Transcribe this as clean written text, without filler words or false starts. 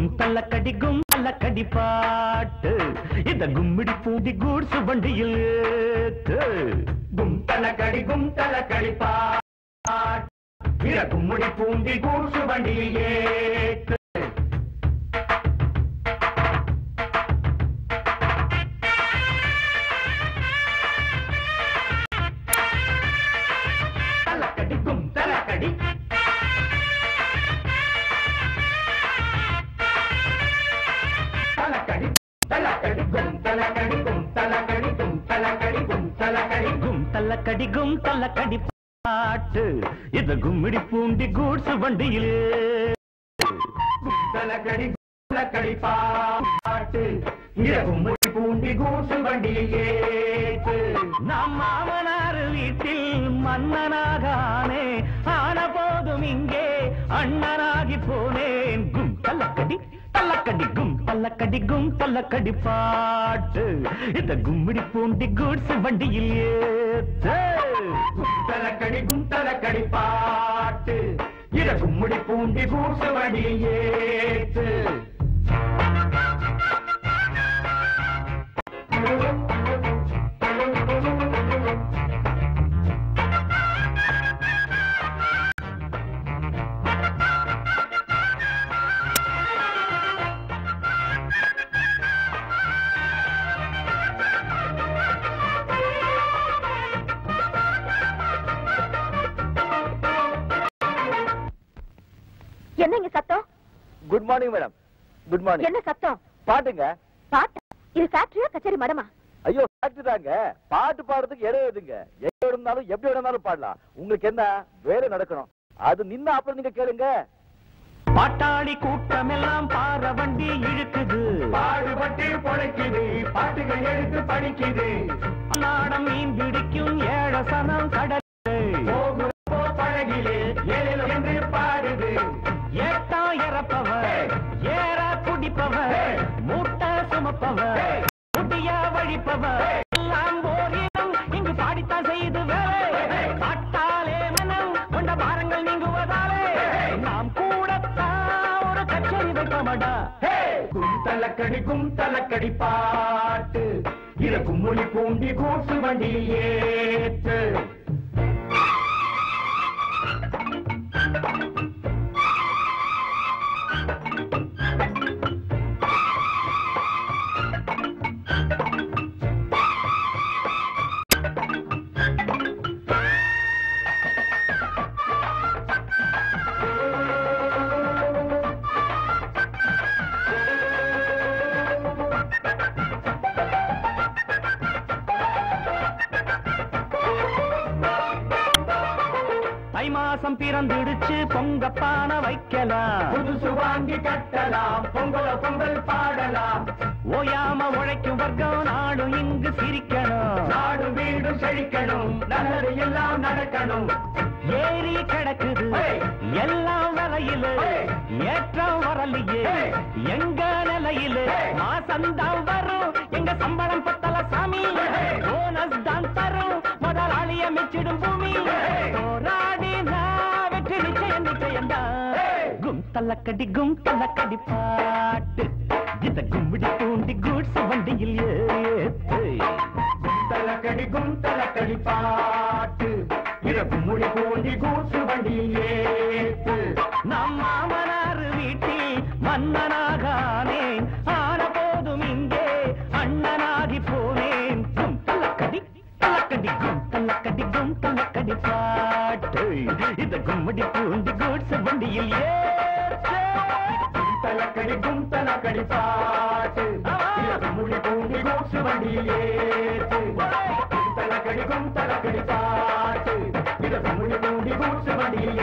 கும் தள்ள கடி பாட்டு இந்த கும்மிடி பூண்டி கூட்ஸ் வண்டியில் ஏத்து கும் தள்ள கடி பாட்டு இந்த கும்மிடி பூண்டி கூட்ஸ் வண்டியில் ஏத்து தள்ளக்கடி கும் தள்ளக்கடி கடிகும் தள்ள கடி பாட்டு இது கும்மிடி பூண்டி கூட்ஸ் வண்டியில் கடி பாட்டு இது கும்மிடி பூண்டி கூட்ஸ் வண்டியில் நாம் மாமனார் வீட்டில் மன்னனாகானே ஆன போதும் இங்கே அண்ணனாகி போனேன் கும் தள்ளக்கடி கும் தள்ளக்கடி பாட்டு இந்த கும்மிடி பூண்டி கூட்ஸ் வண்டியில் ஏத்து கும் தள்ளக்கடி பாட்டு இத கும்மிடி பூண்டி கூட்ஸ் வண்டியில் ஏத்து என்னங்க சத்தம்? Good morning madam. Good morning. என்ன சத்தம்? பாட்டுங்க. பாட்டு? இது ஃபேக்டரியா கச்சேரி மடமா? ஐயோ ஃபேக்டரி தாங்க. பாட்டு பாடுறதுக்கு இடம் எதுங்க? எங்க இருந்தாலும் எப்படி இருந்தாலும் பாடலாம். உங்களுக்கு என்ன வேலை நடக்கணும், அது நின்னா அப்புறம் நீங்க கேளுங்க. பாட்டாளி கூட்டம் எல்லாம் பாற வண்டி இழுக்குது, பாடுபட்டு பொழைக்குது, பாட்டுகள் எடுத்து படிக்குது, நாடம் மீன் பிடிக்கும் ஏழசனம் கடல் பழகிலே ஏழு என்று பாடுது, ஏட்டா இறப்பவர் ஏறா குடிப்பவர் மூட்டை சுமப்பவர் முட்டியா வழிப்பவர் எல்லாம் போரினம் இங்கு பாடித்தான் செய்து வேலை, பாட்டாலே மனம் கொண்ட பாரங்கள் நீங்குவதாலே நாம் கூடத்தான் ஒரு கச்சேரி வைப்பமடா. கும் தள்ளக்கடி பாட்டு இத கும்மிடி பூண்டி கூட்ஸ் வண்டியில் ஏத்து மாசம் பிறந்துடுச்சு பொங்கப்பான வைக்கலாம், புதுசு வாங்கி கட்டலாம், பொங்கல் பாடலாம், ஓயாம உழைக்கும் வர்க்கம் நாடும் இங்கு சிரிக்கணும், நாடு வீடு செழிக்கணும், நல்லது எல்லாம் நடக்கணும், ஏறி கிடக்குது எல்லாம் விலையில ஏற்றம் வரலையே எங்க நிலையில மாசந்தான் வரும் எங்க சம்பளம் பத்தல சாமி, போனஸ் தான் தரும் முதலாளிய மிச்சிடும் பூமி, போராடி நான் வெற்றி நிச்சயம் தான். கும் தள்ளக்கடி பாட்டு இத கும்மிடி பூண்டி கூட்ஸ் வண்டியில் ஏத்து, கும் தள்ளக்கடி பாட்டு இத கும்மிடி பூண்டி கூட்ஸ் வண்டியில் ஏத்து. நம் மாமனார் வீட்டில் மன்னனாகானேன் ஆன போதும் இங்கே அண்ணனாகி போனேன். கும் தள்ளக்கடி கும் தள்ளக்கடி பாட்டு இத கும்மிடி பூண்டி கூட்ஸ் வண்டியில் ஏத்து, கும் தள்ளக்கடி பாட்டு இத கும்மிடி பூண்டி கூட்ஸ் வண்டியில் ஏத்து, கும் தள்ளக்கடி பாட்டு இத கும்மிடி பூண்டி கூட்ஸ் வண்டியில்